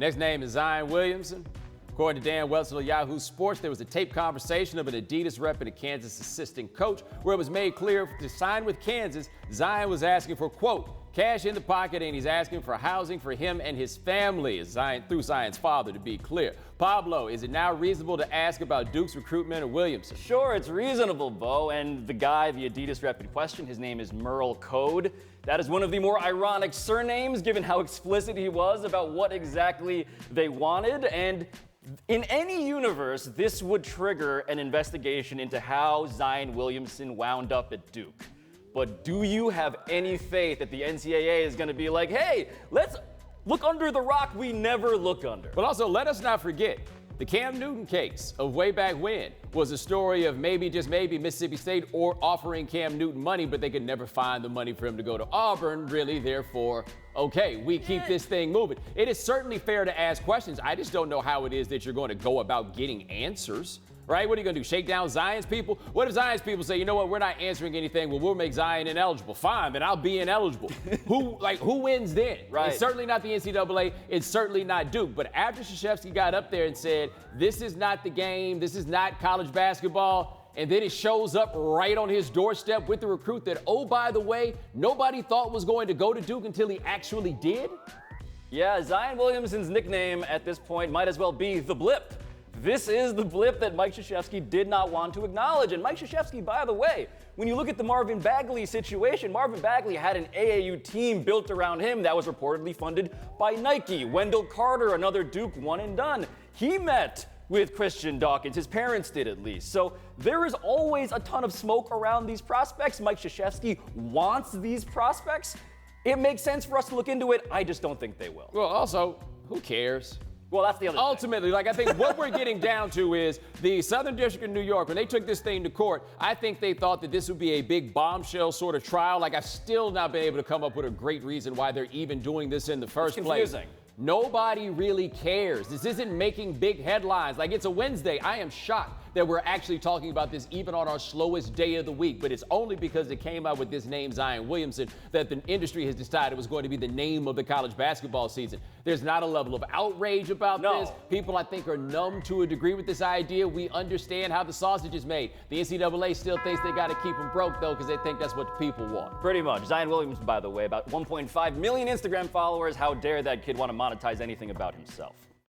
Next name is Zion Williamson. According to Dan Wetzel of Yahoo Sports, there was a taped conversation of an Adidas rep and a Kansas assistant coach where it was made clear to sign with Kansas, Zion was asking for, quote, cash in the pocket, and he's asking for housing for him and his family, through Zion's father, to be clear. Pablo, is it now reasonable to ask about Duke's recruitment of Williamson? Sure, it's reasonable, Bo. And the guy, the Adidas rep in question, his name is Merle Code. That is one of the more ironic surnames, given how explicit he was about what exactly they wanted. And in any universe, this would trigger an investigation into how Zion Williamson wound up at Duke. But do you have any faith that the NCAA is going to be like, hey, let's look under the rock we never look under? But also, let us not forget, the Cam Newton case of way back when was a story of maybe, just maybe, Mississippi State or offering Cam Newton money, but they could never find the money for him to go to Auburn, really, therefore, okay, we keep this thing moving. It is certainly fair to ask questions. I just don't know how it is that you're going to go about getting answers. Right? What are you going to do? Shake down Zion's people? What if Zion's people say, you know what, we're not answering anything. Well, we'll make Zion ineligible. Fine, then I'll be ineligible. Who wins then? Right. It's certainly not the NCAA. It's certainly not Duke. But after Krzyzewski got up there and said, this is not the game, this is not college basketball, and then it shows up right on his doorstep with the recruit that, oh, by the way, nobody thought was going to go to Duke until he actually did? Yeah, Zion Williamson's nickname at this point might as well be the Blip. This is the blip that Mike Krzyzewski did not want to acknowledge. And Mike Krzyzewski, by the way, when you look at the Marvin Bagley situation, Marvin Bagley had an AAU team built around him that was reportedly funded by Nike. Wendell Carter, another Duke one and done. He met with Christian Dawkins. His parents did, at least. So there is always a ton of smoke around these prospects. Mike Krzyzewski wants these prospects. It makes sense for us to look into it. I just don't think they will. Well, also, who cares? Well, that's the other thing. Ultimately, I think what we're getting down to is the Southern District of New York, when they took this thing to court, I think they thought that this would be a big bombshell sort of trial. I've still not been able to come up with a great reason why they're even doing this in the first place. Nobody really cares. This isn't making big headlines. It's a Wednesday. I am shocked that we're actually talking about this even on our slowest day of the week. But it's only because it came out with this name, Zion Williamson, that the industry has decided was going to be the name of the college basketball season. There's not a level of outrage about this. People, I think, are numb to a degree with this idea. We understand how the sausage is made. The NCAA still thinks they got to keep them broke, though, because they think that's what the people want. Pretty much. Zion Williamson, by the way, about 1.5 million Instagram followers. How dare that kid want to monetize anything about himself?